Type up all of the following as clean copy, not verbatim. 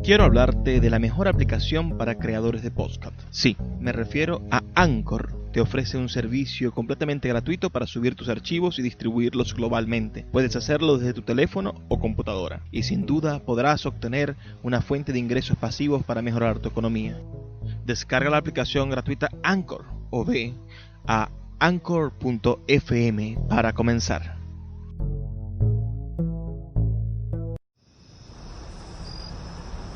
Quiero hablarte de la mejor aplicación para creadores de podcast. Sí, me refiero a Anchor. Te ofrece un servicio completamente gratuito para subir tus archivos y distribuirlos globalmente. Puedes hacerlo desde tu teléfono o computadora. Y sin duda podrás obtener una fuente de ingresos pasivos para mejorar tu economía. Descarga la aplicación gratuita Anchor o ve a anchor.fm para comenzar.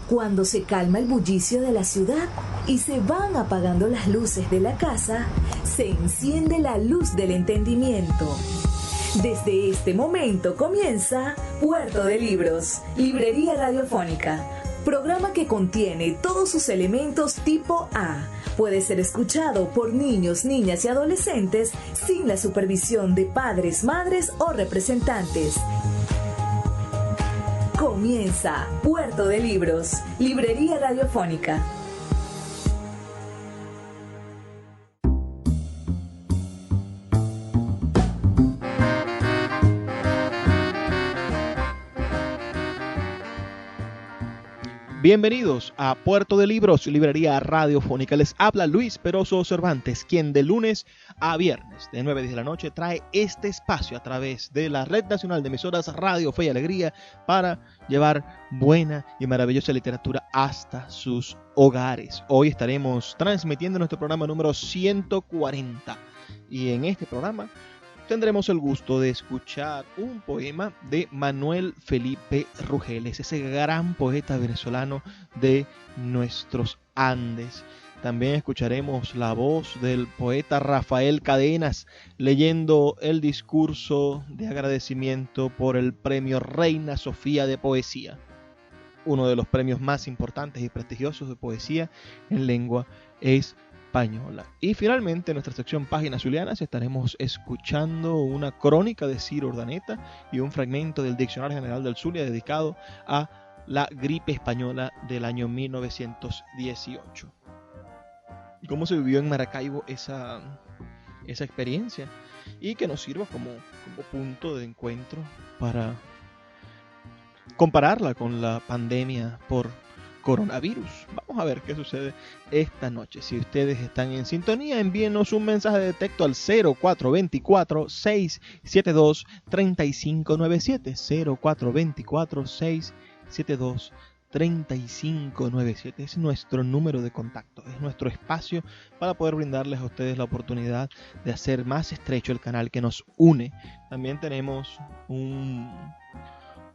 Cuando se calma el bullicio de la ciudad y se van apagando las luces de la casa, se enciende la luz del entendimiento. Desde este momento comienza Puerto de Libros, Librería Radiofónica, programa que contiene todos sus elementos tipo A. Puede ser escuchado por niños, niñas y adolescentes sin la supervisión de padres, madres o representantes. Comienza Puerto de Libros, Librería Radiofónica. Bienvenidos a Puerto de Libros, Librería Radiofónica. Les habla Luis Peroso Cervantes, quien de lunes a viernes de 9 a 10 de la noche trae este espacio a través de la Red Nacional de Emisoras Radio Fe y Alegría para llevar buena y maravillosa literatura hasta sus hogares. Hoy estaremos transmitiendo nuestro programa número 140 y en este programa tendremos el gusto de escuchar un poema de Manuel Felipe Rugeles, ese gran poeta venezolano de nuestros Andes. También escucharemos la voz del poeta Rafael Cadenas leyendo el discurso de agradecimiento por el premio Reina Sofía de Poesía, uno de los premios más importantes y prestigiosos de poesía en lengua española. Y finalmente en nuestra sección Páginas Zulianas estaremos escuchando una crónica de Ciro Urdaneta y un fragmento del Diccionario General del Zulia dedicado a la gripe española del año 1918. Cómo se vivió en Maracaibo esa experiencia y que nos sirva como punto de encuentro para compararla con la pandemia por coronavirus. Vamos a ver qué sucede esta noche. Si ustedes están en sintonía, envíenos un mensaje de texto al 0424-672-3597. 0424-672-3597. Es nuestro número de contacto, es nuestro espacio para poder brindarles a ustedes la oportunidad de hacer más estrecho el canal que nos une. También tenemos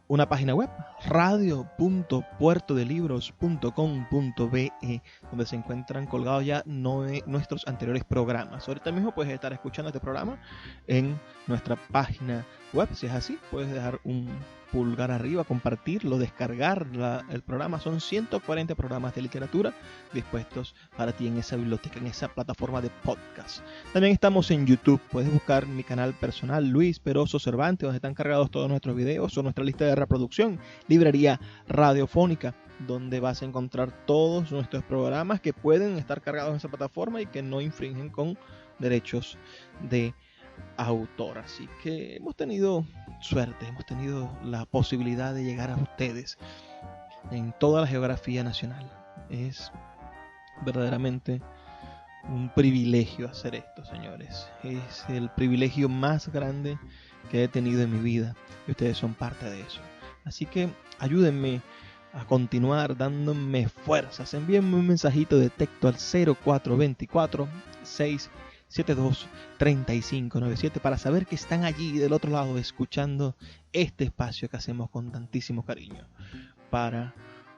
una página web, radio.puertodelibros.com.be, donde se encuentran colgados ya nuestros anteriores programas. Ahorita mismo puedes estar escuchando este programa en nuestra página web. Si es así, puedes dejar un pulgar arriba, compartirlo, descargar el programa. Son 140 programas de literatura dispuestos para ti en esa biblioteca, en esa plataforma de podcast. También estamos en YouTube. Puedes buscar mi canal personal, Luis Peroso Cervantes, donde están cargados todos nuestros videos o nuestra lista de reproducción, Librería Radiofónica, donde vas a encontrar todos nuestros programas que pueden estar cargados en esa plataforma y que no infringen con derechos de autor. Así que hemos tenido suerte, hemos tenido la posibilidad de llegar a ustedes en toda la geografía nacional. Es verdaderamente un privilegio hacer esto, señores. Es el privilegio más grande que he tenido en mi vida y ustedes son parte de eso. Así que ayúdenme a continuar dándome fuerzas. Envíenme un mensajito de texto al 0424-672-3597 para saber que están allí del otro lado escuchando este espacio que hacemos con tantísimo cariño para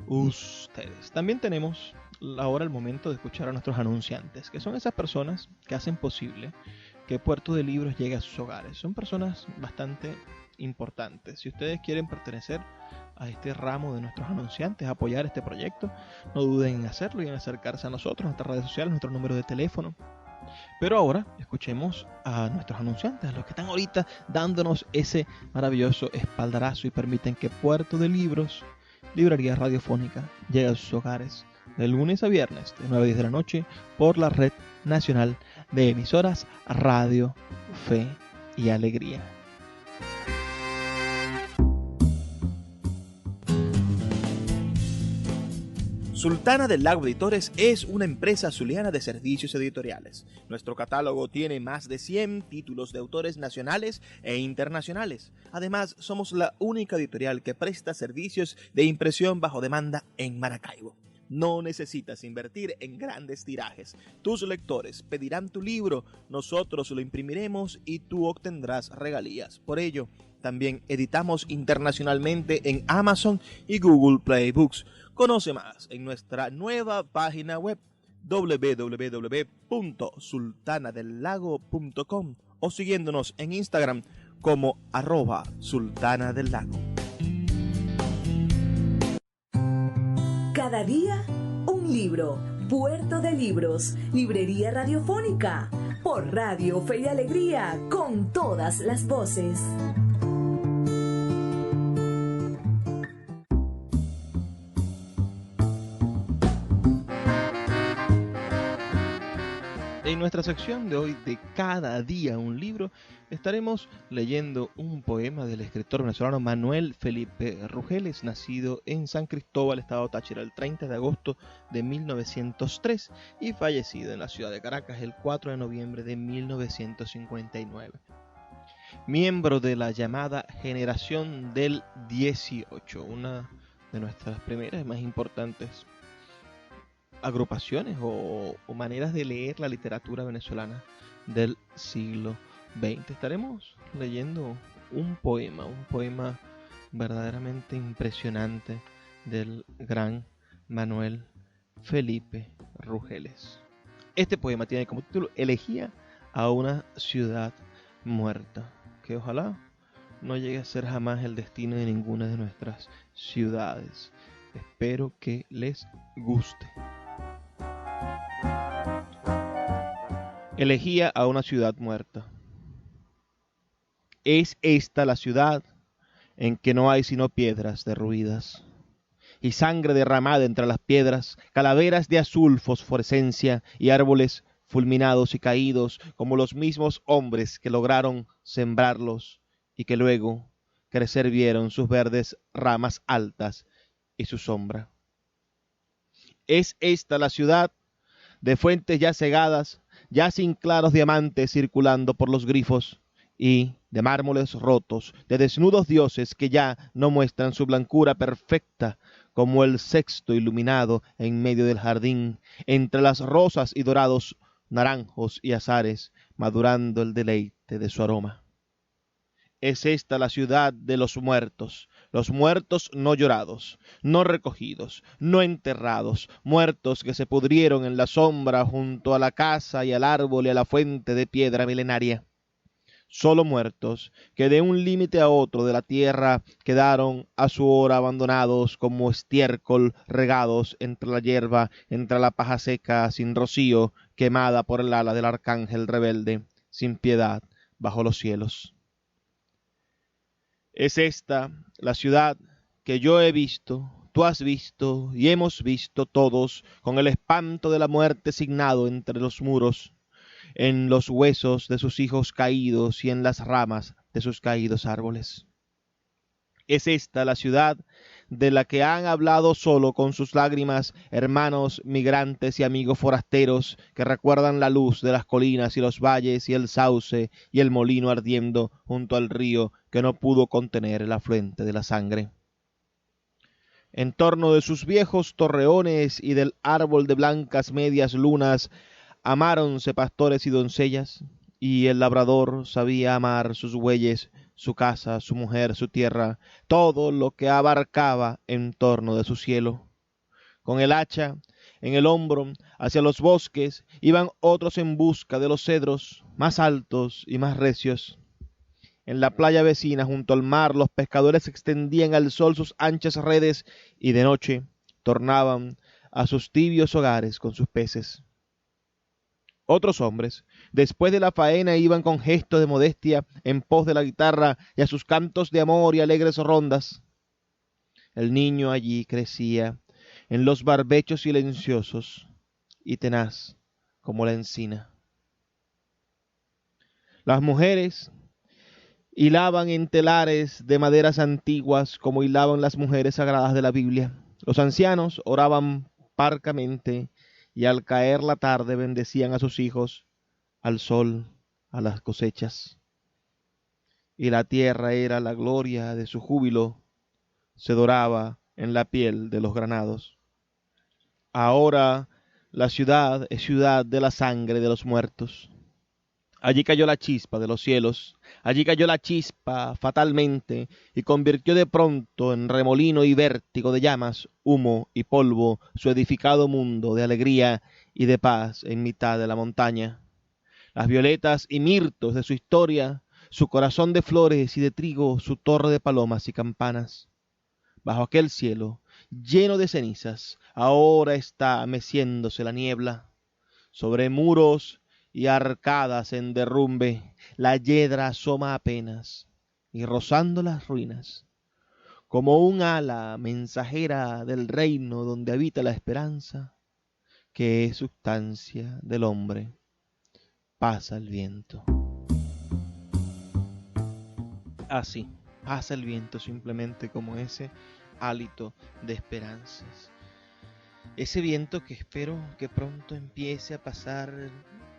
ustedes. También tenemos ahora el momento de escuchar a nuestros anunciantes, que son esas personas que hacen posible que Puerto de Libros llegue a sus hogares. Son personas bastante importantes. Si ustedes quieren pertenecer a este ramo de nuestros anunciantes, apoyar este proyecto, no duden en hacerlo y en acercarse a nosotros, a nuestras redes sociales, nuestro número de teléfono. Pero ahora escuchemos a nuestros anunciantes, a los que están ahorita dándonos ese maravilloso espaldarazo y permiten que Puerto de Libros, Librería Radiofónica, llegue a sus hogares de lunes a viernes de 9 a 10 de la noche por la Red Nacional de Emisoras Radio Fe y Alegría. Sultana del Lago Editores es una empresa zuliana de servicios editoriales. Nuestro catálogo tiene más de 100 títulos de autores nacionales e internacionales. Además, somos la única editorial que presta servicios de impresión bajo demanda en Maracaibo. No necesitas invertir en grandes tirajes. Tus lectores pedirán tu libro, nosotros lo imprimiremos y tú obtendrás regalías. Por ello, también editamos internacionalmente en Amazon y Google Play Books. Conoce más en nuestra nueva página web www.sultanadelago.com o siguiéndonos en Instagram como @sultanadelago. Cada día un libro. Puerto de Libros, Librería Radiofónica, por Radio Fe y Alegría, con todas las voces. En nuestra sección de hoy de Cada día un libro, estaremos leyendo un poema del escritor venezolano Manuel Felipe Rugeles, nacido en San Cristóbal, estado Táchira, el 30 de agosto de 1903 y fallecido en la ciudad de Caracas el 4 de noviembre de 1959. Miembro de la llamada Generación del 18, una de nuestras primeras y más importantes agrupaciones o maneras de leer la literatura venezolana del siglo XX. Estaremos leyendo un poema verdaderamente impresionante del gran Manuel Felipe Rugeles. Este poema tiene como título Elegía a una ciudad muerta, que ojalá no llegue a ser jamás el destino de ninguna de nuestras ciudades. Espero que les guste. Elegía a una ciudad muerta. Es esta la ciudad en que no hay sino piedras derruidas y sangre derramada entre las piedras, calaveras de azul fosforescencia y árboles fulminados y caídos como los mismos hombres que lograron sembrarlos y que luego crecer vieron sus verdes ramas altas y su sombra. Es esta la ciudad de fuentes ya cegadas, ya sin claros diamantes circulando por los grifos, y de mármoles rotos, de desnudos dioses que ya no muestran su blancura perfecta, como el sexto iluminado en medio del jardín, entre las rosas y dorados naranjos y azares, madurando el deleite de su aroma. Es esta la ciudad de los muertos no llorados, no recogidos, no enterrados, muertos que se pudrieron en la sombra junto a la casa y al árbol y a la fuente de piedra milenaria. Solo muertos que de un límite a otro de la tierra quedaron a su hora abandonados como estiércol regados entre la hierba, entre la paja seca sin rocío, quemada por el ala del arcángel rebelde, sin piedad bajo los cielos. Es esta la ciudad que yo he visto, tú has visto y hemos visto todos, con el espanto de la muerte signado entre los muros, en los huesos de sus hijos caídos y en las ramas de sus caídos árboles. Es esta la ciudad de la que han hablado solo con sus lágrimas hermanos migrantes y amigos forasteros que recuerdan la luz de las colinas y los valles y el sauce y el molino ardiendo junto al río que no pudo contener el afluente de la sangre. En torno de sus viejos torreones y del árbol de blancas medias lunas amáronse pastores y doncellas, y el labrador sabía amar sus bueyes, su casa, su mujer, su tierra, todo lo que abarcaba en torno de su cielo. Con el hacha en el hombro hacia los bosques iban otros en busca de los cedros más altos y más recios. En la playa vecina junto al mar los pescadores extendían al sol sus anchas redes y de noche tornaban a sus tibios hogares con sus peces. Otros hombres, después de la faena, iban con gesto de modestia en pos de la guitarra y a sus cantos de amor y alegres rondas. El niño allí crecía en los barbechos silenciosos y tenaz como la encina. Las mujeres hilaban en telares de maderas antiguas como hilaban las mujeres sagradas de la Biblia. Los ancianos oraban parcamente, y al caer la tarde bendecían a sus hijos, al sol, a las cosechas. Y la tierra era la gloria de su júbilo, se doraba en la piel de los granados. Ahora la ciudad es ciudad de la sangre de los muertos. Allí cayó la chispa de los cielos, allí cayó la chispa fatalmente y convirtió de pronto en remolino y vértigo de llamas, humo y polvo su edificado mundo de alegría y de paz en mitad de la montaña. Las violetas y mirtos de su historia, su corazón de flores y de trigo, su torre de palomas y campanas. Bajo aquel cielo, lleno de cenizas, ahora está meciéndose la niebla. Sobre muros y arcadas en derrumbe, la yedra asoma apenas, y rozando las ruinas, como un ala mensajera del reino donde habita la esperanza, que es sustancia del hombre, pasa el viento. Así, pasa el viento simplemente como ese hálito de esperanzas. Ese viento que espero que pronto empiece a pasar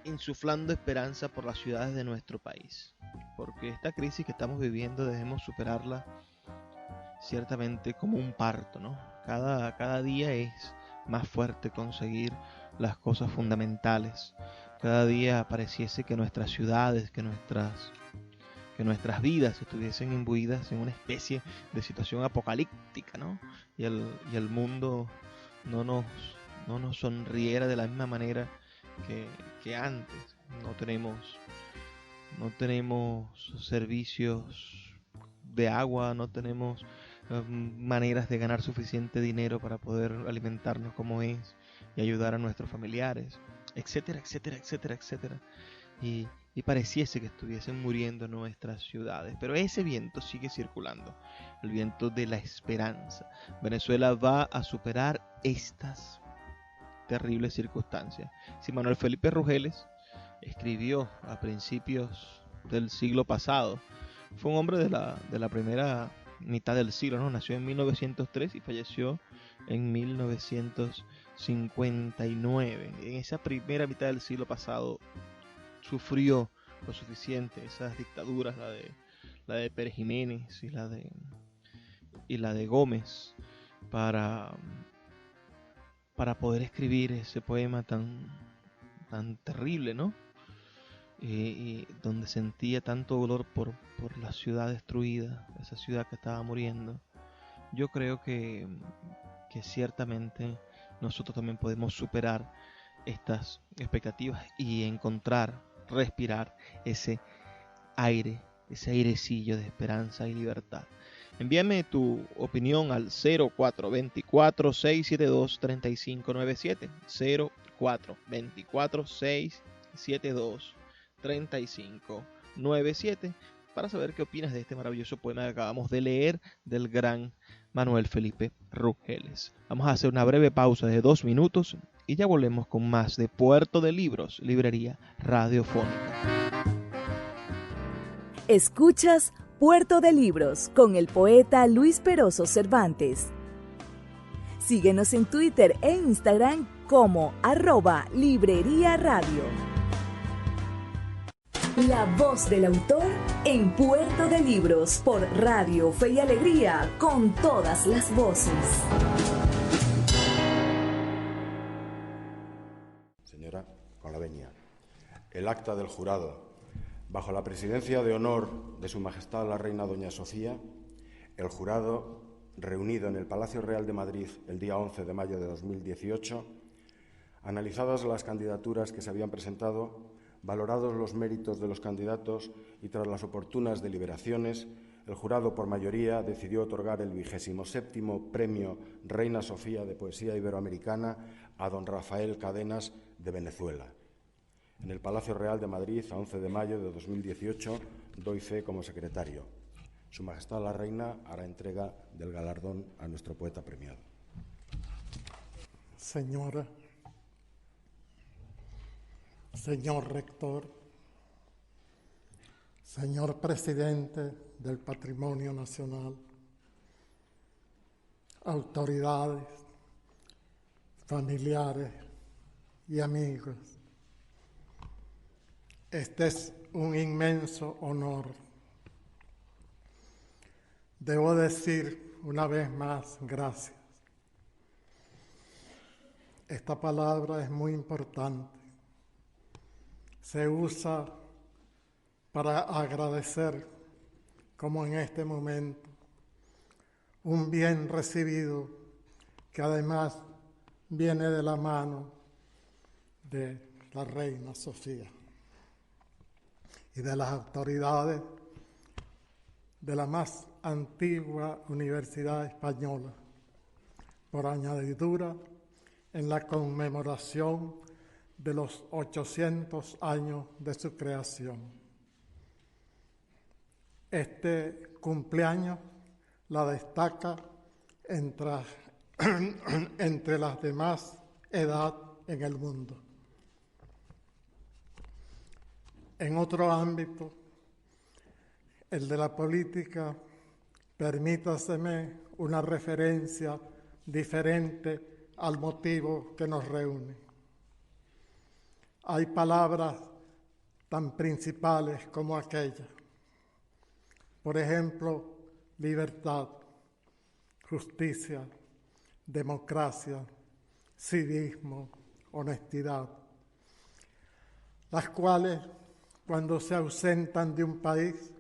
insuflando esperanza por las ciudades de nuestro país. Porque esta crisis que estamos viviendo debemos superarla ciertamente como un parto, ¿no? Cada día es más fuerte conseguir las cosas fundamentales. Cada día pareciese que nuestras ciudades, que nuestras vidas estuviesen imbuidas en una especie de situación apocalíptica, ¿no? Y el mundo no nos sonriera de la misma manera que antes. No tenemos servicios de agua, no tenemos maneras de ganar suficiente dinero para poder alimentarnos como es y ayudar a nuestros familiares, etcétera, etcétera, etcétera, etcétera. Y pareciese que estuviesen muriendo nuestras ciudades. Pero ese viento sigue circulando, el viento de la esperanza. Venezuela va a superar estas terribles circunstancias. Si Manuel Felipe Rugeles escribió a principios del siglo pasado, fue un hombre de la primera mitad del siglo, ¿no? Nació en 1903 y falleció en 1959. En esa primera mitad del siglo pasado sufrió lo suficiente esas dictaduras, la de Pérez Jiménez y la de Gómez, para poder escribir ese poema tan terrible, ¿no? Y donde sentía tanto dolor por la ciudad destruida, esa ciudad que estaba muriendo. Yo creo que ciertamente nosotros también podemos superar estas expectativas y respirar ese aire, ese airecillo de esperanza y libertad. Envíame tu opinión al 0424-672-3597, 0424-672-3597, para saber qué opinas de este maravilloso poema que acabamos de leer del gran Manuel Felipe Rugeles. Vamos a hacer una breve pausa de 2 minutos y ya volvemos con más de Puerto de Libros, librería radiofónica. Escuchas Puerto de Libros con el poeta Luis Peroso Cervantes. Síguenos en Twitter e Instagram como @Librería Radio. La voz del autor en Puerto de Libros por Radio Fe y Alegría, con todas las voces. Señora, con la venia. El acta del jurado. Bajo la presidencia de honor de Su Majestad la Reina Doña Sofía, el jurado, reunido en el Palacio Real de Madrid el día 11 de mayo de 2018, analizadas las candidaturas que se habían presentado, valorados los méritos de los candidatos y tras las oportunas deliberaciones, el jurado por mayoría decidió otorgar el 27º Premio Reina Sofía de Poesía Iberoamericana a don Rafael Cadenas de Venezuela. En el Palacio Real de Madrid, a 11 de mayo de 2018, doy fe como secretario. Su Majestad la Reina hará entrega del galardón a nuestro poeta premiado. Señora, señor rector, señor presidente del Patrimonio Nacional, autoridades, familiares y amigos. Este es un inmenso honor. Debo decir una vez más gracias. Esta palabra es muy importante. Se usa para agradecer, como en este momento, un bien recibido que además viene de la mano de la reina Sofía y de las autoridades de la más antigua universidad española, por añadidura en la conmemoración de los 800 años de su creación. Este cumpleaños la destaca entre las de más edad en el mundo. En otro ámbito, el de la política, permítaseme una referencia diferente al motivo que nos reúne. Hay palabras tan principales como aquella. Por ejemplo, libertad, justicia, democracia, civismo, honestidad, las cuales, cuando se ausentan de un país,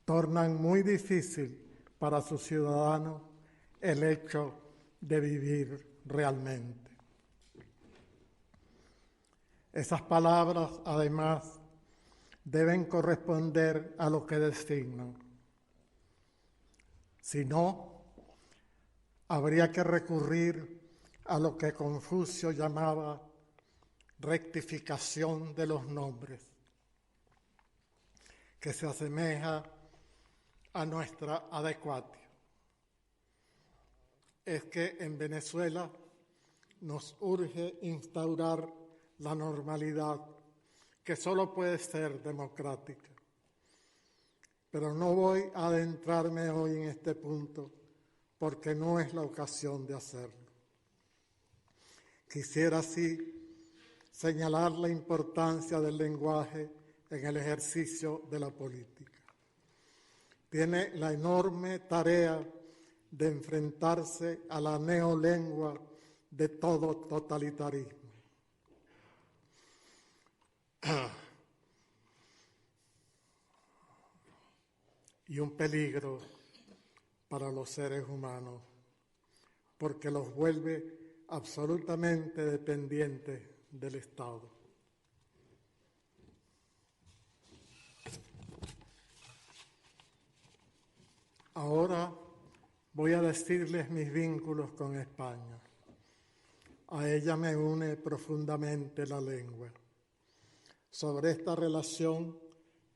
tornan muy difícil para sus ciudadanos el hecho de vivir realmente. Esas palabras, además, deben corresponder a lo que designan. Si no, habría que recurrir a lo que Confucio llamaba rectificación de los nombres, que se asemeja a nuestra adecuatio. Es que en Venezuela nos urge instaurar la normalidad que solo puede ser democrática. Pero no voy a adentrarme hoy en este punto porque no es la ocasión de hacerlo. Quisiera así señalar la importancia del lenguaje en el ejercicio de la política. Tiene la enorme tarea de enfrentarse a la neolengua de todo totalitarismo. Y un peligro para los seres humanos, porque los vuelve absolutamente dependientes del Estado. Ahora voy a decirles mis vínculos con España. A ella me une profundamente la lengua. Sobre esta relación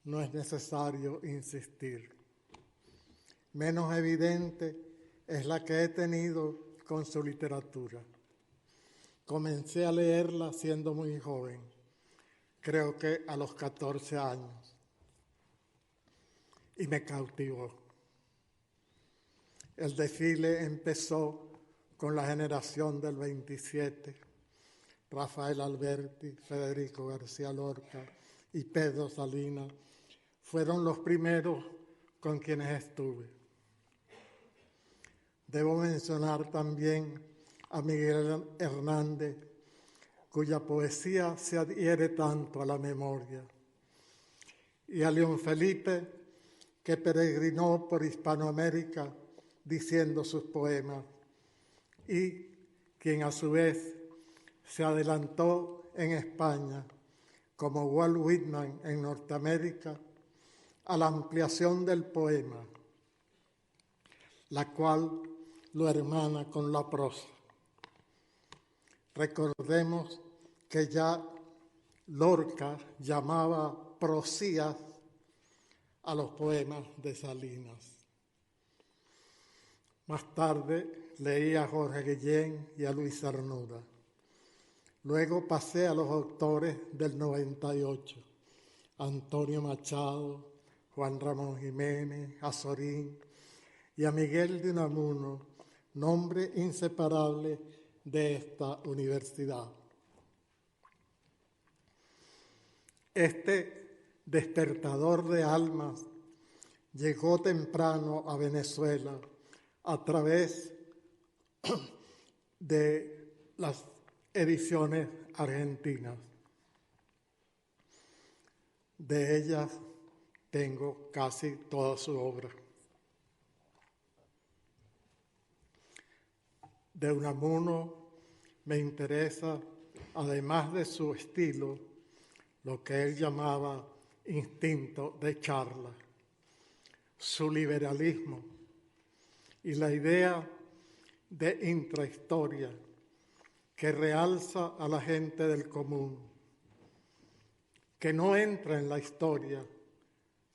no es necesario insistir. Menos evidente es la que he tenido con su literatura. Comencé a leerla siendo muy joven, creo que a los 14 años, y me cautivó. El desfile empezó con la generación del 27, Rafael Alberti, Federico García Lorca y Pedro Salinas fueron los primeros con quienes estuve. Debo mencionar también a Miguel Hernández, cuya poesía se adhiere tanto a la memoria, y a León Felipe, que peregrinó por Hispanoamérica diciendo sus poemas, y quien a su vez se adelantó en España, como Walt Whitman en Norteamérica, a la ampliación del poema, la cual lo hermana con la prosa. Recordemos que ya Lorca llamaba prosías a los poemas de Salinas. Más tarde leí a Jorge Guillén y a Luis Cernuda. Luego pasé a los autores del 98, Antonio Machado, Juan Ramón Jiménez, Azorín y a Miguel de Unamuno, nombre inseparable de esta universidad. Este despertador de almas llegó temprano a Venezuela a través de las ediciones argentinas. De ellas tengo casi toda su obra. De Unamuno me interesa, además de su estilo, lo que él llamaba instinto de charla, su liberalismo y la idea de intrahistoria que realza a la gente del común, que no entra en la historia,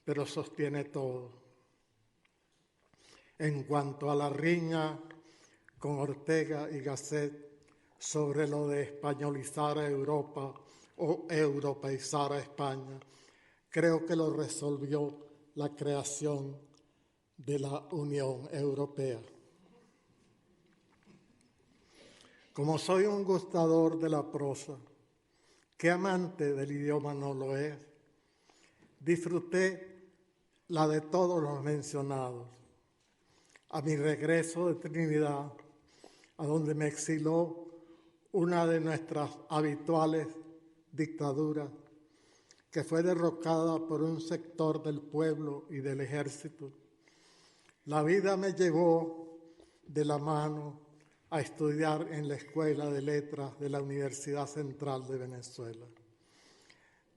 pero sostiene todo. En cuanto a la riña con Ortega y Gasset sobre lo de españolizar a Europa o europeizar a España, creo que lo resolvió la creación de la Unión Europea. Como soy un gustador de la prosa, ¿qué amante del idioma no lo es? Disfruté la de todos los mencionados. A mi regreso de Trinidad, a donde me exiló una de nuestras habituales dictaduras, que fue derrocada por un sector del pueblo y del ejército, la vida me llevó de la mano a estudiar en la Escuela de Letras de la Universidad Central de Venezuela.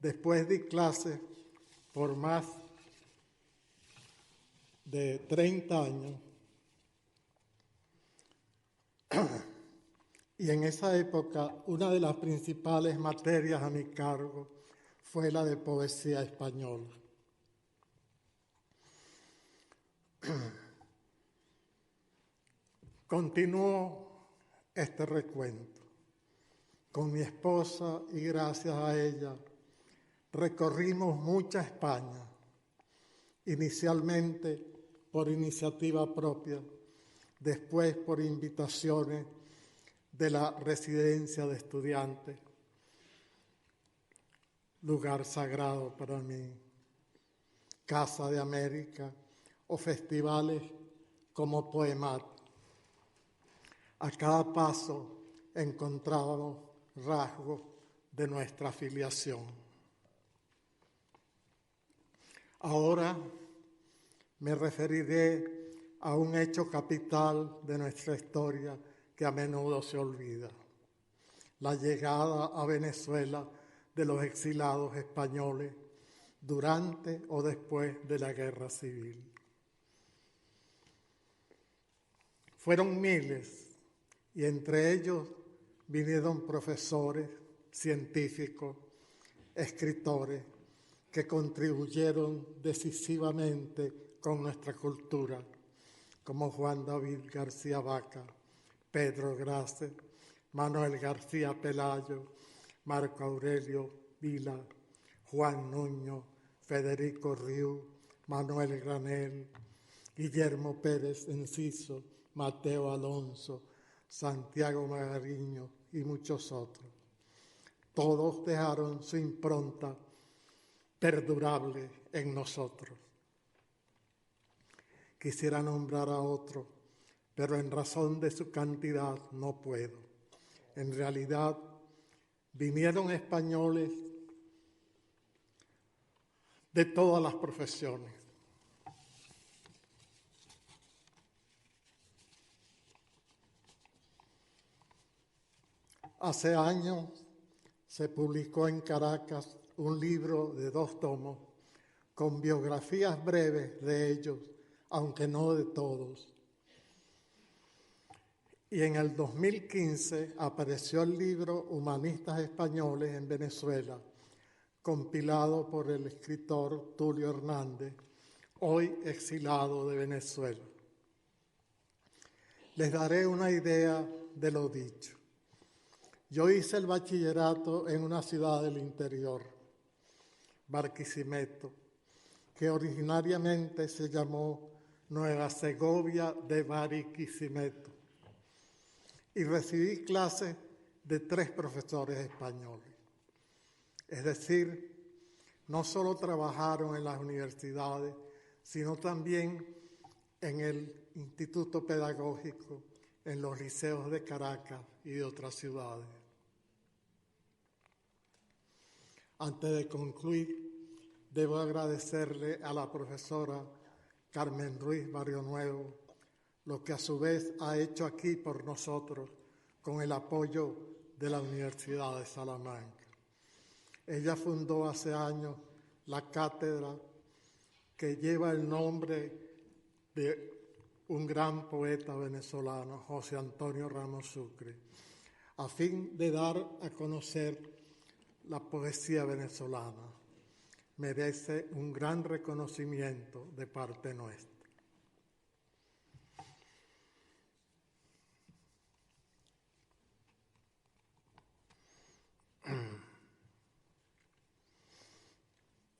Después di clases por más de 30 años y en esa época una de las principales materias a mi cargo fue la de poesía española. Continúo este recuento. Con mi esposa y gracias a ella recorrimos mucha España, inicialmente por iniciativa propia, después por invitaciones de la residencia de estudiantes, lugar sagrado para mí, Casa de América o festivales como Poemat. A cada paso encontrábamos rasgos de nuestra filiación. Ahora me referiré a un hecho capital de nuestra historia que a menudo se olvida: la llegada a Venezuela de los exilados españoles durante o después de la Guerra Civil. Fueron miles, y entre ellos vinieron profesores, científicos, escritores, que contribuyeron decisivamente con nuestra cultura, como Juan David García Vaca, Pedro Grace, Manuel García Pelayo, Marco Aurelio Vila, Juan Nuño, Federico Riu, Manuel Granel, Guillermo Pérez Enciso, Mateo Alonso, Santiago Magariño y muchos otros. Todos dejaron su impronta perdurable en nosotros. Quisiera nombrar a otro, pero en razón de su cantidad no puedo. En realidad, vinieron españoles de todas las profesiones. Hace años se publicó en Caracas un libro de 2 tomos con biografías breves de ellos, aunque no de todos. Y en el 2015 apareció el libro Humanistas Españoles en Venezuela, compilado por el escritor Tulio Hernández, hoy exilado de Venezuela. Les daré una idea de lo dicho. Yo hice el bachillerato en una ciudad del interior, Barquisimeto, que originariamente se llamó Nueva Segovia de Barquisimeto. y recibí clases de 3 profesores españoles. Es decir, no solo trabajaron en las universidades, sino también en el Instituto Pedagógico, en los liceos de Caracas y de otras ciudades. Antes de concluir, debo agradecerle a la profesora Carmen Ruiz Barrio Nuevo lo que a su vez ha hecho aquí por nosotros con el apoyo de la Universidad de Salamanca. Ella fundó hace años la cátedra que lleva el nombre de un gran poeta venezolano, José Antonio Ramos Sucre, a fin de dar a conocer la poesía venezolana. Merece un gran reconocimiento de parte nuestra.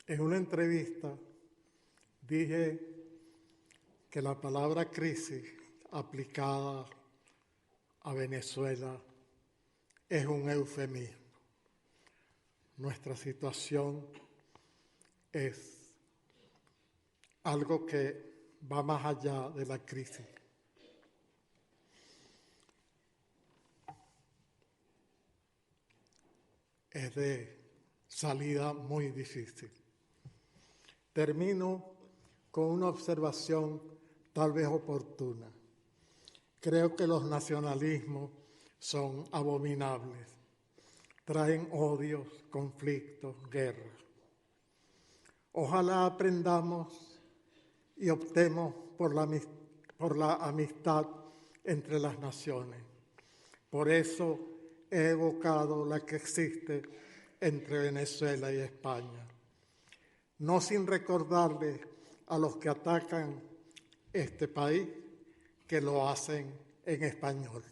En una entrevista dije que la palabra crisis aplicada a Venezuela es un eufemismo. Nuestra situación es algo que va más allá de la crisis. Es de salida muy difícil. Termino con una observación tal vez oportuna. Creo que los nacionalismos son abominables, traen odios, conflictos, guerras. Ojalá aprendamos y optemos por la amistad entre las naciones. Por eso he evocado la que existe entre Venezuela y España. No sin recordarles a los que atacan este país que lo hacen en español.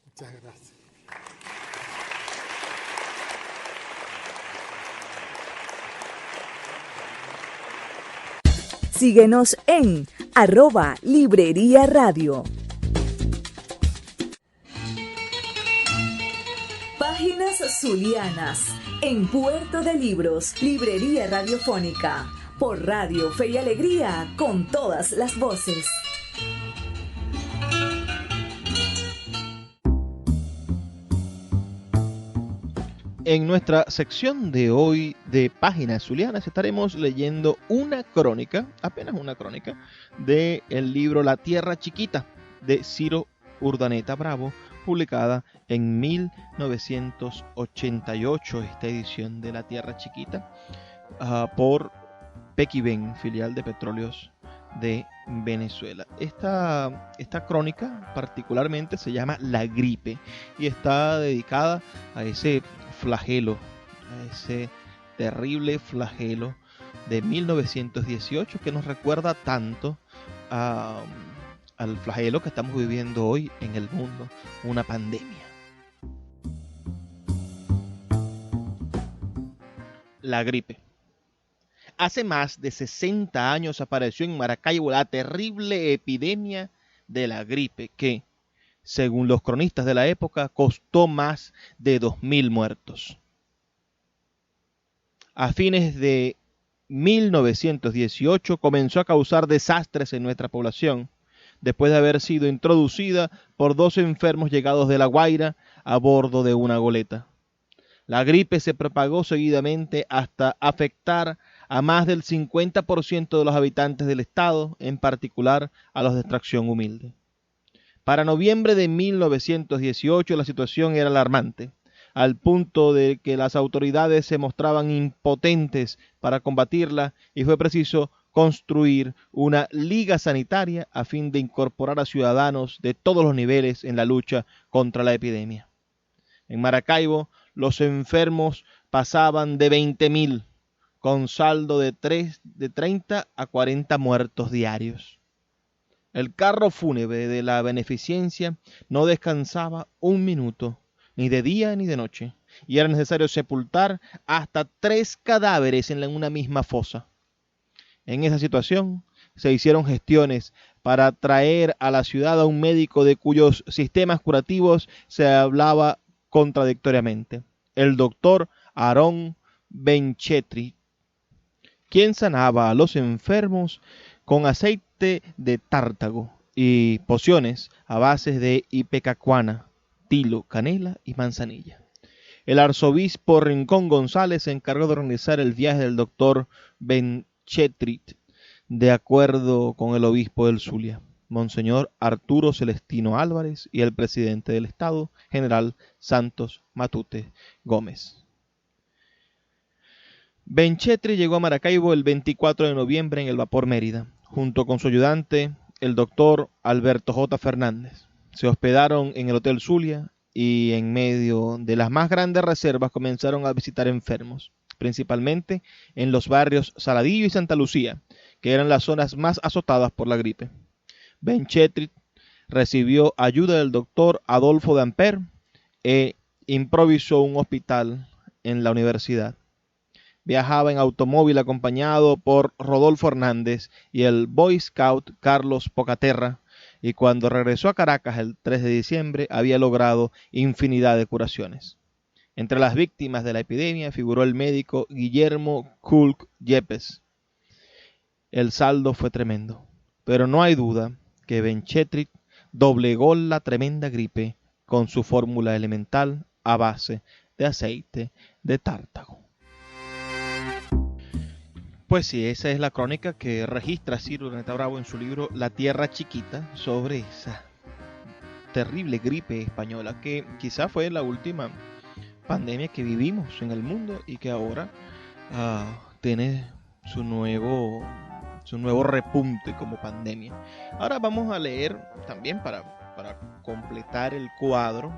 Muchas gracias. Síguenos en @Librería Radio. Páginas Zulianas, en Puerto de Libros, Librería Radiofónica, por Radio Fe y Alegría, con todas las voces. En nuestra sección de hoy de Páginas Zulianas estaremos leyendo una crónica, apenas una crónica, del libro La Tierra Chiquita de Ciro Urdaneta Bravo, publicada en 1988, esta edición de La Tierra Chiquita, por Pequiven, filial de Petróleos de Venezuela. Esta crónica particularmente se llama La Gripe y está dedicada a ese flagelo, a ese terrible flagelo de 1918 que nos recuerda tanto al flagelo que estamos viviendo hoy en el mundo, una pandemia. La gripe. Hace más de 60 años apareció en Maracaibo la terrible epidemia de la gripe que, según los cronistas de la época, costó más de 2.000 muertos. A fines de 1918 comenzó a causar desastres en nuestra población, después de haber sido introducida por 2 enfermos llegados de La Guaira a bordo de una goleta. La gripe se propagó seguidamente hasta afectar a más del 50% de los habitantes del estado, en particular a los de extracción humilde. Para noviembre de 1918 la situación era alarmante, al punto de que las autoridades se mostraban impotentes para combatirla y fue preciso construir una liga sanitaria a fin de incorporar a ciudadanos de todos los niveles en la lucha contra la epidemia. En Maracaibo, los enfermos pasaban de 20.000, con saldo de 30 a 40 muertos diarios. El carro fúnebre de la beneficencia no descansaba un minuto, ni de día ni de noche, y era necesario sepultar hasta 3 cadáveres en una misma fosa. En esa situación se hicieron gestiones para traer a la ciudad a un médico de cuyos sistemas curativos se hablaba contradictoriamente, el doctor Aaron Benchetrit, quien sanaba a los enfermos con aceite de tártago y pociones a base de ipecacuana, tilo, canela y manzanilla. El arzobispo Rincón González se encargó de organizar el viaje del doctor Benchetrit, de acuerdo con el obispo del Zulia, Monseñor Arturo Celestino Álvarez, y el presidente del Estado, general Santos Matute Gómez. Benchetrit llegó a Maracaibo el 24 de noviembre en el vapor Mérida, junto con su ayudante, el doctor Alberto J. Fernández. Se hospedaron en el Hotel Zulia y en medio de las más grandes reservas comenzaron a visitar enfermos, principalmente en los barrios Saladillo y Santa Lucía, que eran las zonas más azotadas por la gripe. Benchetrit recibió ayuda del doctor Adolfo Damper e improvisó un hospital en la universidad. Viajaba en automóvil acompañado por Rodolfo Hernández y el Boy Scout Carlos Pocaterra, y cuando regresó a Caracas el 3 de diciembre había logrado infinidad de curaciones. Entre las víctimas de la epidemia figuró el médico Guillermo Kulk Yepes. El saldo fue tremendo, pero no hay duda que Benchetrit doblegó la tremenda gripe con su fórmula elemental a base de aceite de tártago. Pues sí, esa es la crónica que registra Ciro Urdaneta Bravo en su libro La Tierra Chiquita, sobre esa terrible gripe española que quizá fue la última pandemia que vivimos en el mundo y que ahora tiene su nuevo repunte como pandemia. Ahora vamos a leer también para completar el cuadro.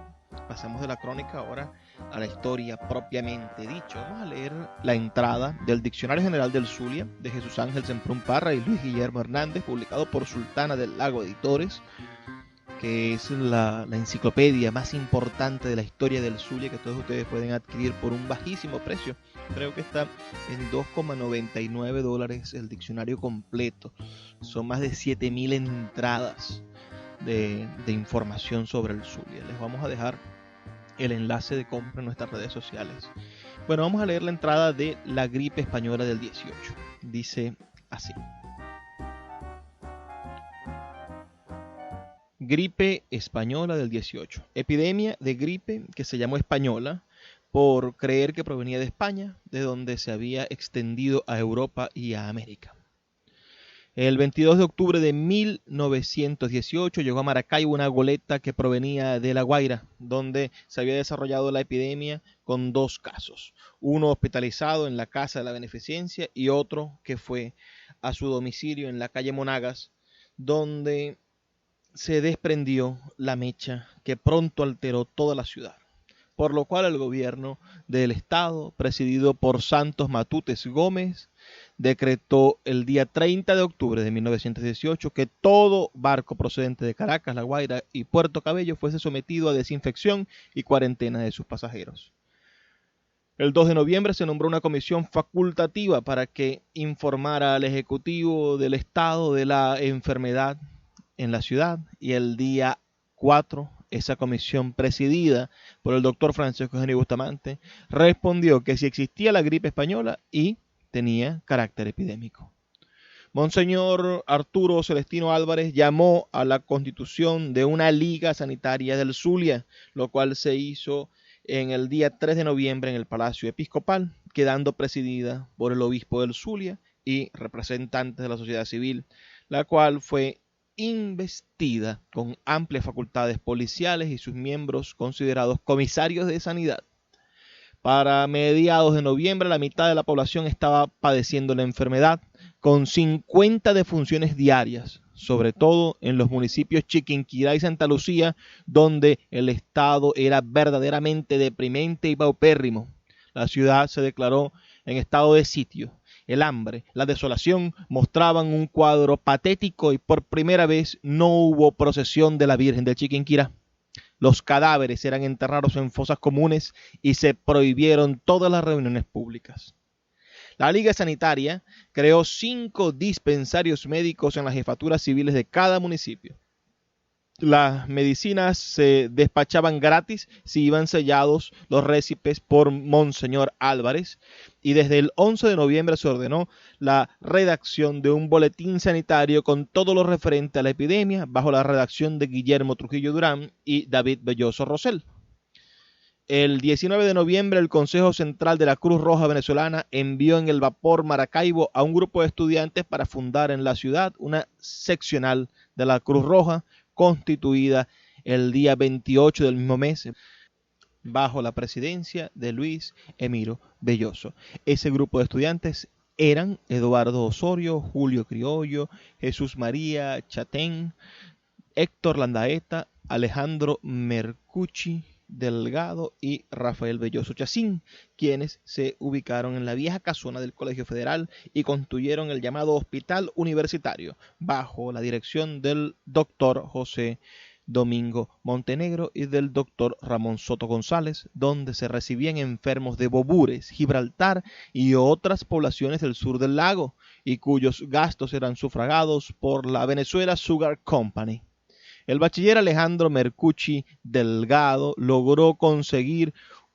Pasamos de la crónica ahora a la historia propiamente dicho. Vamos a leer la entrada del Diccionario General del Zulia de Jesús Ángel Semprún Parra y Luis Guillermo Hernández, publicado por Sultana del Lago Editores, que es la enciclopedia más importante de la historia del Zulia, que todos ustedes pueden adquirir por un bajísimo precio. Creo que está en $2,99 el diccionario completo. Son más de 7.000 entradas de información sobre el Zulia. Les vamos a dejar el enlace de compra en nuestras redes sociales. Bueno, vamos a leer la entrada de la gripe española del 18. Dice así: gripe española del 18. Epidemia de gripe que se llamó española por creer que provenía de España, de donde se había extendido a Europa y a América. El 22 de octubre de 1918 llegó a Maracaibo una goleta que provenía de La Guaira, donde se había desarrollado la epidemia, con 2 casos. Uno hospitalizado en la Casa de la Beneficencia y otro que fue a su domicilio en la calle Monagas, donde se desprendió la mecha que pronto alteró toda la ciudad, por lo cual el gobierno del Estado, presidido por Santos Matutes Gómez, decretó el día 30 de octubre de 1918 que todo barco procedente de Caracas, La Guaira y Puerto Cabello fuese sometido a desinfección y cuarentena de sus pasajeros. El 2 de noviembre se nombró una comisión facultativa para que informara al Ejecutivo del Estado de la enfermedad en la ciudad, y el día 4 esa comisión, presidida por el doctor Francisco Eugenio Bustamante, respondió que si existía la gripe española y tenía carácter epidémico. Monseñor Arturo Celestino Álvarez llamó a la constitución de una Liga Sanitaria del Zulia, lo cual se hizo en el día 3 de noviembre en el Palacio Episcopal, quedando presidida por el obispo del Zulia y representantes de la sociedad civil, la cual fue investida con amplias facultades policiales y sus miembros considerados comisarios de sanidad. Para mediados de noviembre, la mitad de la población estaba padeciendo la enfermedad, con 50 defunciones diarias, sobre todo en los municipios Chiquinquirá y Santa Lucía, donde el estado era verdaderamente deprimente y paupérrimo. La ciudad se declaró en estado de sitio. El hambre, la desolación mostraban un cuadro patético y por primera vez no hubo procesión de la Virgen del Chiquinquirá. Los cadáveres eran enterrados en fosas comunes y se prohibieron todas las reuniones públicas. La Liga Sanitaria creó 5 dispensarios médicos en las jefaturas civiles de cada municipio. Las medicinas se despachaban gratis si iban sellados los récipes por Monseñor Álvarez, y desde el 11 de noviembre se ordenó la redacción de un boletín sanitario con todo lo referente a la epidemia bajo la redacción de Guillermo Trujillo Durán y David Belloso Rosell. El 19 de noviembre el Consejo Central de la Cruz Roja Venezolana envió en el vapor Maracaibo a un grupo de estudiantes para fundar en la ciudad una seccional de la Cruz Roja, constituida el día 28 del mismo mes bajo la presidencia de Luis Emiro Belloso. Ese grupo de estudiantes eran Eduardo Osorio, Julio Criollo, Jesús María Chatén, Héctor Landaeta, Alejandro Mercucci Delgado y Rafael Belloso Chacín, quienes se ubicaron en la vieja casona del Colegio Federal y construyeron el llamado Hospital Universitario bajo la dirección del doctor José Domingo Montenegro y del doctor Ramón Soto González, donde se recibían enfermos de Bobures, Gibraltar y otras poblaciones del sur del lago, y cuyos gastos eran sufragados por la Venezuela Sugar Company. El bachiller Alejandro Mercucci Delgado logró conseguir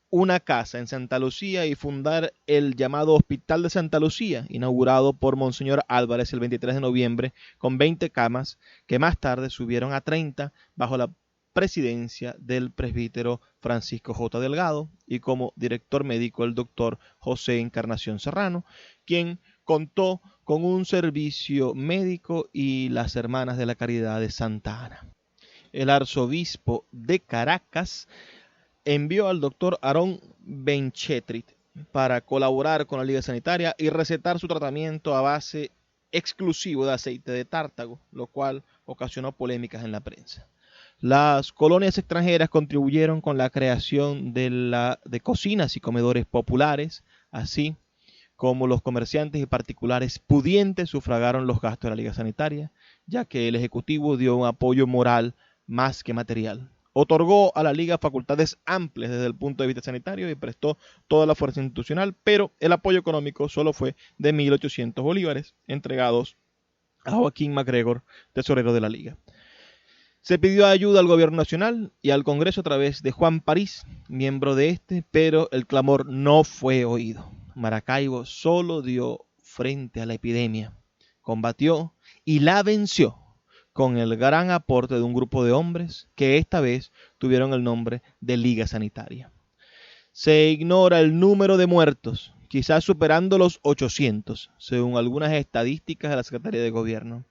una casa en Santa Lucía y fundar el llamado Hospital de Santa Lucía, inaugurado por Monseñor Álvarez el 23 de noviembre, con 20 camas, que más tarde subieron a 30 bajo la presidencia del presbítero Francisco J. Delgado y como director médico el doctor José Encarnación Serrano, quien contó con un servicio médico y las Hermanas de la Caridad de Santa Ana. El arzobispo de Caracas envió al doctor Aarón Benchetrit para colaborar con la Liga Sanitaria y recetar su tratamiento a base exclusivo de aceite de tártago, lo cual ocasionó polémicas en la prensa. Las colonias extranjeras contribuyeron con la creación de cocinas y comedores populares, así como los comerciantes y particulares pudientes sufragaron los gastos de la Liga Sanitaria, ya que el Ejecutivo dio un apoyo moral más que material. Otorgó a la Liga facultades amplias desde el punto de vista sanitario y prestó toda la fuerza institucional, pero el apoyo económico solo fue de 1.800 bolívares, entregados a Joaquín MacGregor, tesorero de la Liga. Se pidió ayuda al gobierno nacional y al Congreso a través de Juan París, miembro de este, pero el clamor no fue oído. Maracaibo solo dio frente a la epidemia, combatió y la venció con el gran aporte de un grupo de hombres que esta vez tuvieron el nombre de Liga Sanitaria. Se ignora el número de muertos, quizás superando los 800, según algunas estadísticas de la Secretaría de Gobierno.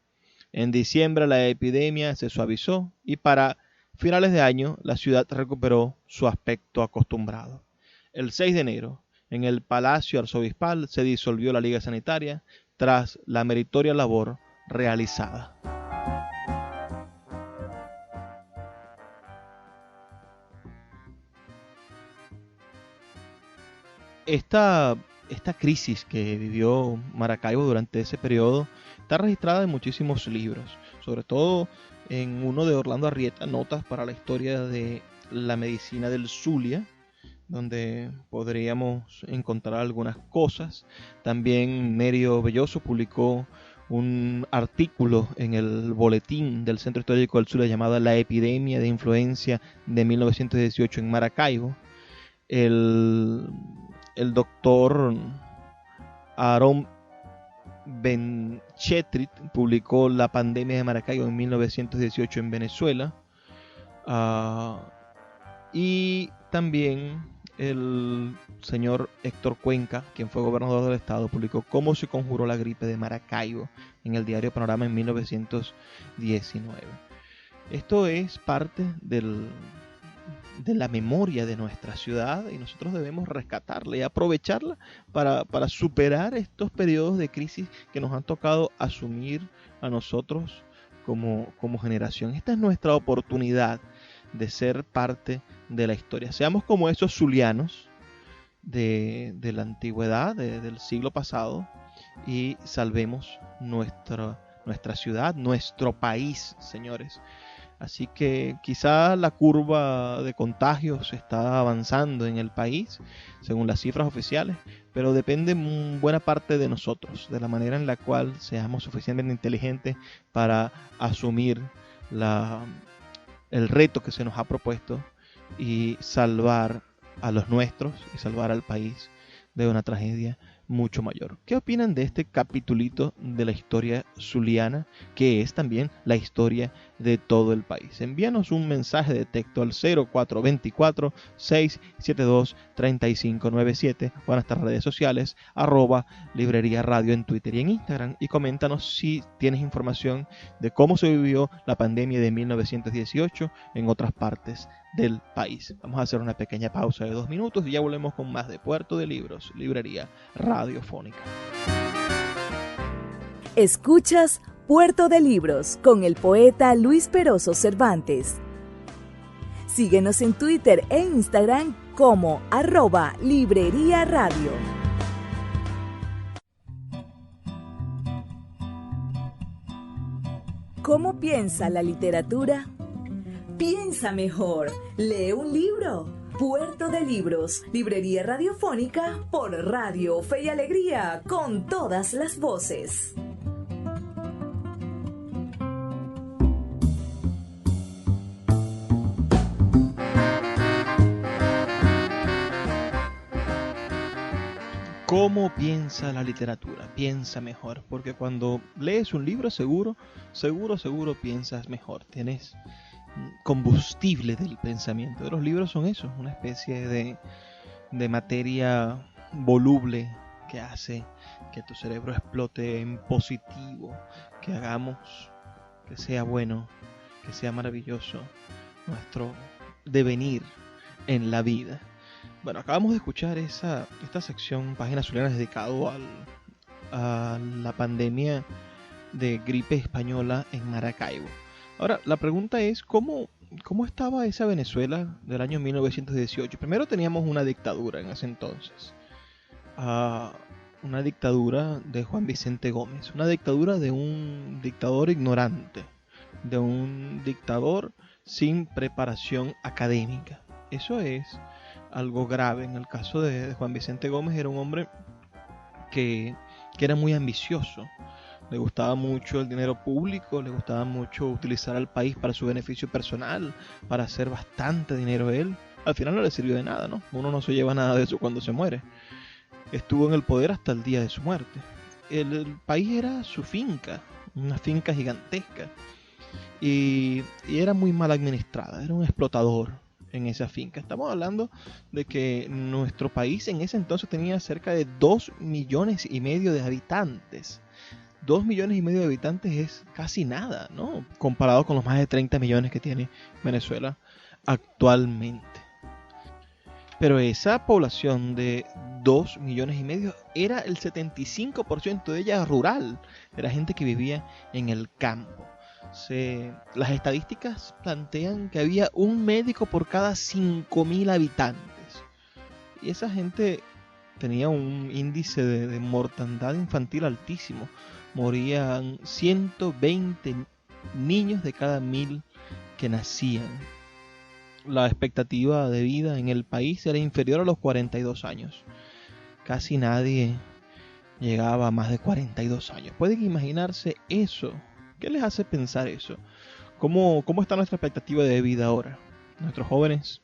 En diciembre la epidemia se suavizó y para finales de año la ciudad recuperó su aspecto acostumbrado. El 6 de enero, en el Palacio Arzobispal, se disolvió la Liga Sanitaria tras la meritoria labor realizada. Esta crisis que vivió Maracaibo durante ese periodo está registrada en muchísimos libros, sobre todo en uno de Orlando Arrieta, Notas para la historia de la medicina del Zulia, donde podríamos encontrar algunas cosas. También Nerio Belloso publicó un artículo en el boletín del Centro Histórico del Zulia llamado La epidemia de influenza de 1918 en Maracaibo. El doctor Aarón Benchetrit publicó La pandemia de Maracaibo en 1918 en Venezuela. Y también el señor Héctor Cuenca, quien fue gobernador del estado, publicó Cómo se conjuró la gripe de Maracaibo en el diario Panorama en 1919. Esto es parte de la memoria de nuestra ciudad y nosotros debemos rescatarla y aprovecharla para superar estos periodos de crisis que nos han tocado asumir a nosotros como generación. Esta es nuestra oportunidad de ser parte de la historia. Seamos como esos zulianos de la antigüedad, del siglo pasado, y salvemos nuestra ciudad, nuestro país, señores. Así que quizá la curva de contagios está avanzando en el país, según las cifras oficiales, pero depende en buena parte de nosotros, de la manera en la cual seamos suficientemente inteligentes para asumir el reto que se nos ha propuesto y salvar a los nuestros y salvar al país de una tragedia mucho mayor. ¿Qué opinan de este capitulito de la historia zuliana, que es también la historia de todo el país? Envíanos un mensaje de texto al 0424-672-3597 o a nuestras redes sociales @librería radio en Twitter y en Instagram, y coméntanos si tienes información de cómo se vivió la pandemia de 1918 en otras partes del país. Vamos a hacer una pequeña pausa de 2 minutos y ya volvemos con más de Puerto de Libros, Librería Radiofónica. Escuchas Puerto de Libros con el poeta Luis Peroso Cervantes. Síguenos en Twitter e Instagram como @Librería Radio. ¿Cómo piensa la literatura? Piensa mejor, lee un libro. Puerto de Libros, Librería Radiofónica por Radio Fe y Alegría, con todas las voces. ¿Cómo piensa la literatura? Piensa mejor, porque cuando lees un libro seguro piensas mejor. Tienes combustible del pensamiento. Los libros son eso, una especie de materia voluble que hace que tu cerebro explote en positivo, que hagamos que sea bueno, que sea maravilloso nuestro devenir en la vida. Bueno, acabamos de escuchar esta sección Páginas Zulianas dedicado a la pandemia de gripe española en Maracaibo. Ahora, la pregunta es, ¿cómo estaba esa Venezuela del año 1918? Primero teníamos una dictadura en ese entonces. Una dictadura de Juan Vicente Gómez. Una dictadura de un dictador ignorante. De un dictador sin preparación académica. Eso es algo grave. En el caso de Juan Vicente Gómez, era un hombre que era muy ambicioso. Le gustaba mucho el dinero público, le gustaba mucho utilizar al país para su beneficio personal, para hacer bastante dinero él. Al final no le sirvió de nada, ¿no? Uno no se lleva nada de eso cuando se muere. Estuvo en el poder hasta el día de su muerte. El país era su finca, una finca gigantesca. Y era muy mal administrada, era un explotador en esa finca. Estamos hablando de que nuestro país en ese entonces tenía cerca de 2,5 millones de habitantes. 2,5 millones de habitantes es casi nada, ¿no? Comparado con los más de 30 millones que tiene Venezuela actualmente. Pero esa población de 2,5 millones era el 75% de ella rural. Era gente que vivía en el campo. Las estadísticas plantean que había un médico por cada 5.000 habitantes. Y esa gente tenía un índice de mortandad infantil altísimo. Morían 120 niños de cada 1.000 que nacían. La expectativa de vida en el país era inferior a los 42 años. Casi nadie llegaba a más de 42 años. ¿Pueden imaginarse eso? ¿Qué les hace pensar eso? ¿Cómo está nuestra expectativa de vida ahora? Nuestros jóvenes,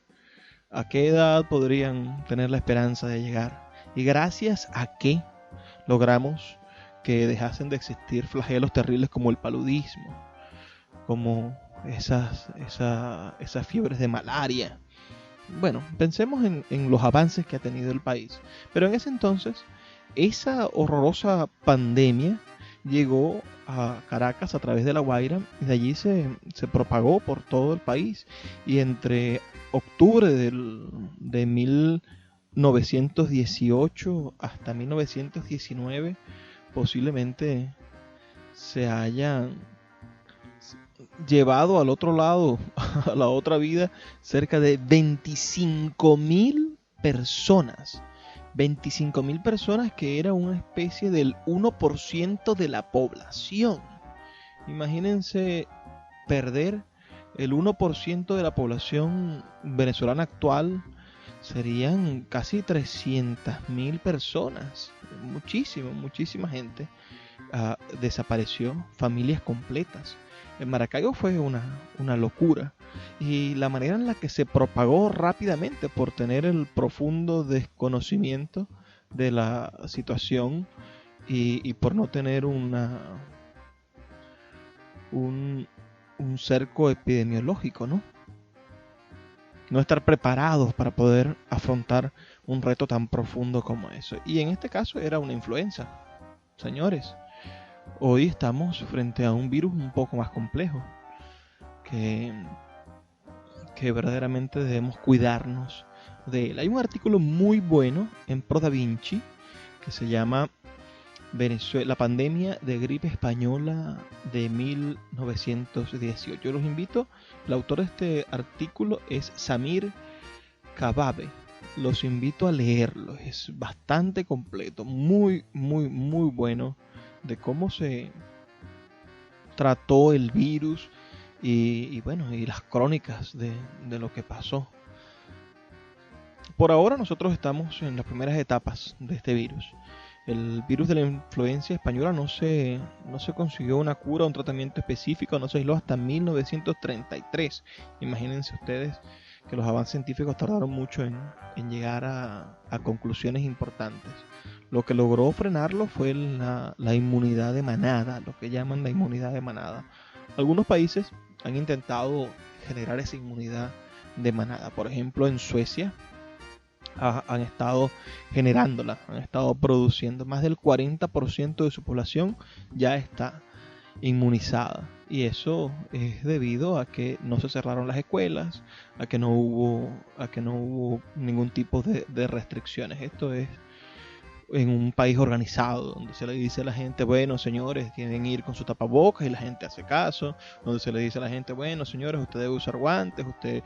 ¿a qué edad podrían tener la esperanza de llegar? ¿Y gracias a qué logramos que dejasen de existir flagelos terribles como el paludismo, como esas fiebres de malaria? Bueno, pensemos en los avances que ha tenido el país. Pero en ese entonces, esa horrorosa pandemia llegó a Caracas a través de La Guaira y de allí se propagó por todo el país. Y entre octubre de 1918 hasta 1919 posiblemente se hayan llevado al otro lado, a la otra vida, cerca de 25.000 personas. 25.000 personas, que era una especie del 1% de la población. Imagínense perder el 1% de la población venezolana actual serían casi 300.000 personas. Muchísima gente desapareció, familias completas. En Maracaibo fue una locura, y la manera en la que se propagó rápidamente por tener el profundo desconocimiento de la situación y por no tener un cerco epidemiológico, ¿no? No estar preparados para poder afrontar un reto tan profundo como eso. Y en este caso era una influenza. Señores, hoy estamos frente a un virus un poco más complejo, que verdaderamente debemos cuidarnos de él. Hay un artículo muy bueno en ProDaVinci que se llama la pandemia de gripe española de 1918. Yo los invito, el autor de este artículo es Samir Kababe. Los invito a leerlo, es bastante completo, muy bueno, de cómo se trató el virus y las crónicas de lo que pasó. Por ahora nosotros estamos en las primeras etapas de este virus. El virus de la influencia española no se consiguió una cura, un tratamiento específico, no se aisló hasta 1933. Imagínense ustedes que los avances científicos tardaron mucho en llegar a conclusiones importantes. Lo que logró frenarlo fue la inmunidad de manada, lo que llaman la inmunidad de manada. Algunos países han intentado generar esa inmunidad de manada. Por ejemplo, en Suecia han estado generándola, han estado produciendo. Más del 40% de su población ya está inmunizada, y eso es debido a que no se cerraron las escuelas, a que no hubo ningún tipo de restricciones. Esto es en un país organizado, donde se le dice a la gente, bueno, señores, tienen que ir con su tapabocas, y la gente hace caso, donde se le dice a la gente, bueno, señores, usted debe usar guantes, usted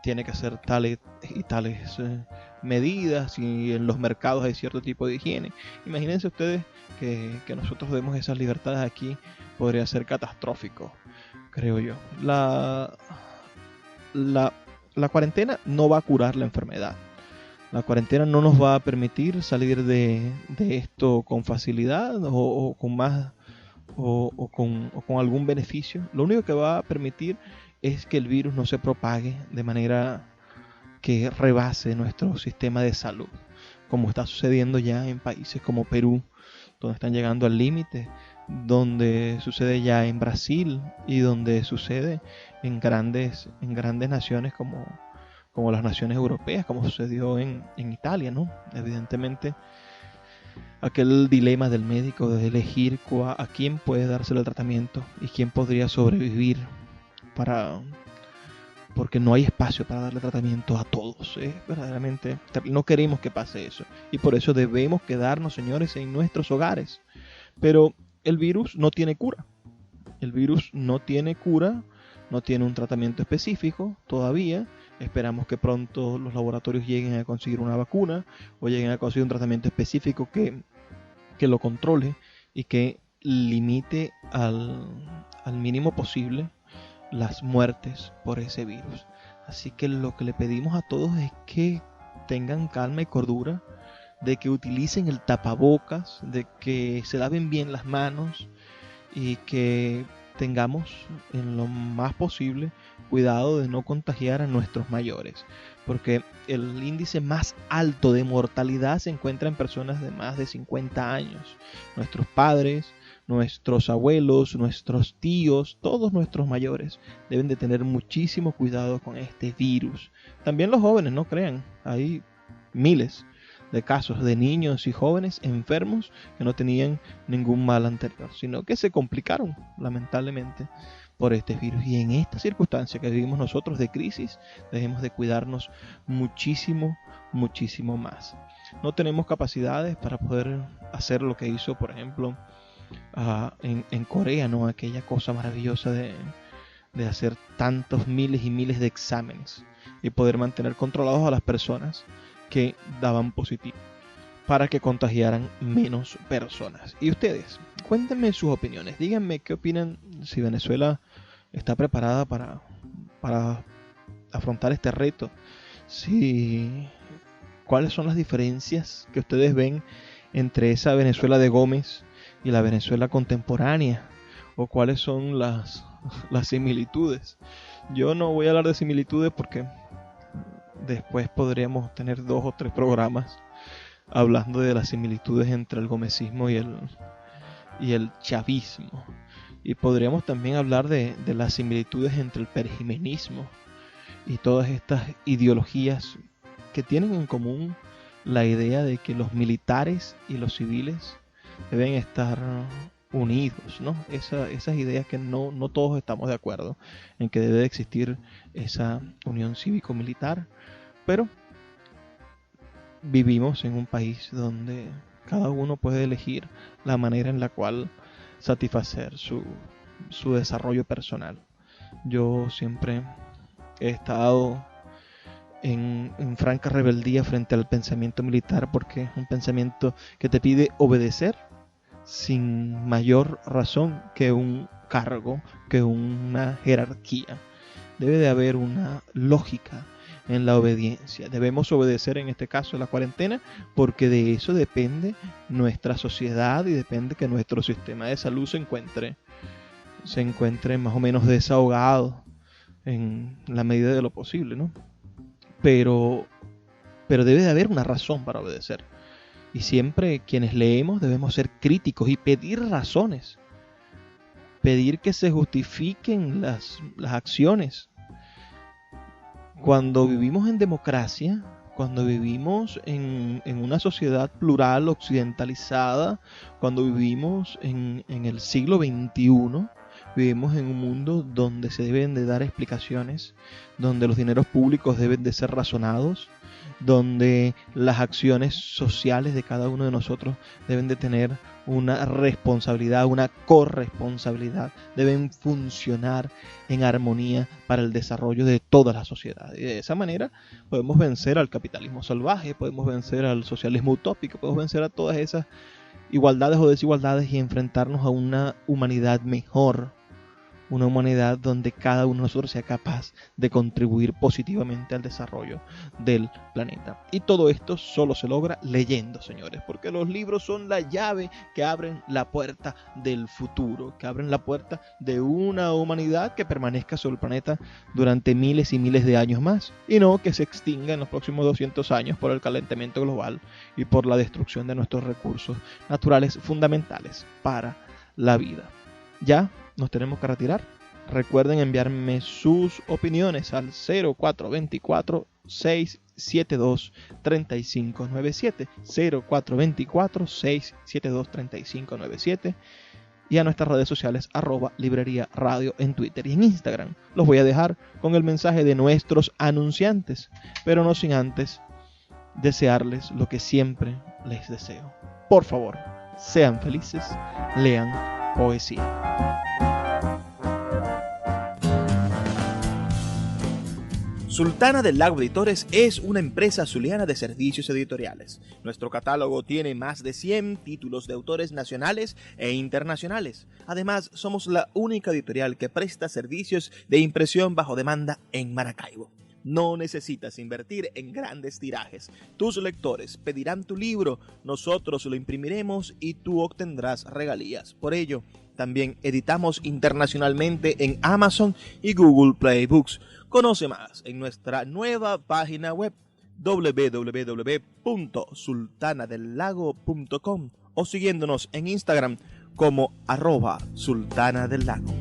tiene que hacer tales y tales medidas, y en los mercados hay cierto tipo de higiene. Imagínense ustedes que nosotros demos esas libertades aquí, podría ser catastrófico, creo yo. La cuarentena no va a curar la enfermedad. La cuarentena no nos va a permitir salir de esto con facilidad o con más o con algún beneficio. Lo único que va a permitir es que el virus no se propague de manera que rebase nuestro sistema de salud, como está sucediendo ya en países como Perú, donde están llegando al límite, donde sucede ya en Brasil y donde sucede en grandes naciones como las naciones europeas, como sucedió en Italia, ¿no? Evidentemente, aquel dilema del médico de elegir a quién puede dárselo el tratamiento y quién podría sobrevivir, porque no hay espacio para darle tratamiento a todos. Verdaderamente no queremos que pase eso, y por eso debemos quedarnos, señores, en nuestros hogares. Pero el virus no tiene cura. El virus no tiene cura, no tiene un tratamiento específico todavía. Esperamos que pronto los laboratorios lleguen a conseguir una vacuna o lleguen a conseguir un tratamiento específico que lo controle y que limite al mínimo posible las muertes por ese virus. Así que lo que le pedimos a todos es que tengan calma y cordura, de que utilicen el tapabocas, de que se laven bien las manos y que tengamos en lo más posible cuidado de no contagiar a nuestros mayores, porque el índice más alto de mortalidad se encuentra en personas de más de 50 años. Nuestros padres, nuestros abuelos, nuestros tíos, todos nuestros mayores deben de tener muchísimo cuidado con este virus. También los jóvenes, no crean, hay miles de casos de niños y jóvenes enfermos que no tenían ningún mal anterior, sino que se complicaron lamentablemente por este virus. Y en esta circunstancia que vivimos nosotros de crisis, debemos de cuidarnos muchísimo más. No tenemos capacidades para poder hacer lo que hizo, por ejemplo, en Corea, ¿no? Aquella cosa maravillosa de hacer tantos miles y miles de exámenes y poder mantener controlados a las personas que daban positivo, para que contagiaran menos personas. Y ustedes, cuéntenme sus opiniones, díganme qué opinan, si Venezuela está preparada para afrontar este reto. Sí, ¿cuáles son las diferencias que ustedes ven entre esa Venezuela de Gómez y la Venezuela contemporánea? ¿O cuáles son las similitudes? Yo no voy a hablar de similitudes porque después podríamos tener 2 o 3 programas hablando de las similitudes entre el gomecismo y el chavismo. Y podríamos también hablar de las similitudes entre el perjimenismo y todas estas ideologías que tienen en común la idea de que los militares y los civiles deben estar unidos, ¿no? Esas ideas que no todos estamos de acuerdo en que debe existir esa unión cívico-militar, pero vivimos en un país donde cada uno puede elegir la manera en la cual satisfacer su desarrollo personal. Yo siempre he estado en franca rebeldía frente al pensamiento militar, porque es un pensamiento que te pide obedecer sin mayor razón que un cargo, que una jerarquía. Debe de haber una lógica en la obediencia. Debemos obedecer en este caso la cuarentena, porque de eso depende nuestra sociedad y depende que nuestro sistema de salud se encuentre más o menos desahogado en la medida de lo posible, ¿no? Pero debe de haber una razón para obedecer. Y siempre quienes leemos debemos ser críticos y pedir razones. Pedir que se justifiquen las acciones. Cuando vivimos en democracia, cuando vivimos en una sociedad plural, occidentalizada, cuando vivimos en el siglo XXI, vivimos en un mundo donde se deben de dar explicaciones, donde los dineros públicos deben de ser razonados, donde las acciones sociales de cada uno de nosotros deben de tener una responsabilidad, una corresponsabilidad, deben funcionar en armonía para el desarrollo de toda la sociedad. Y de esa manera podemos vencer al capitalismo salvaje, podemos vencer al socialismo utópico, podemos vencer a todas esas igualdades o desigualdades y enfrentarnos a una humanidad mejor, una humanidad donde cada uno de nosotros sea capaz de contribuir positivamente al desarrollo del planeta. Y todo esto solo se logra leyendo, señores, porque los libros son la llave que abren la puerta del futuro, que abren la puerta de una humanidad que permanezca sobre el planeta durante miles y miles de años más, y no que se extinga en los próximos 200 años por el calentamiento global y por la destrucción de nuestros recursos naturales fundamentales para la vida. Ya nos tenemos que retirar. Recuerden enviarme sus opiniones al 0424-672-3597, 0424-672-3597, y a nuestras redes sociales @librería radio en Twitter y en Instagram. Los voy a dejar con el mensaje de nuestros anunciantes, pero no sin antes desearles lo que siempre les deseo. Por favor, sean felices, lean poesía. Sultana del Lago Editores es una empresa zuliana de servicios editoriales. Nuestro catálogo tiene más de 100 títulos de autores nacionales e internacionales. Además, somos la única editorial que presta servicios de impresión bajo demanda en Maracaibo. No necesitas invertir en grandes tirajes. Tus lectores pedirán tu libro, nosotros lo imprimiremos y tú obtendrás regalías. Por ello, también editamos internacionalmente en Amazon y Google Play Books. Conoce más en nuestra nueva página web www.sultanadelago.com o siguiéndonos en Instagram como @sultanadelago.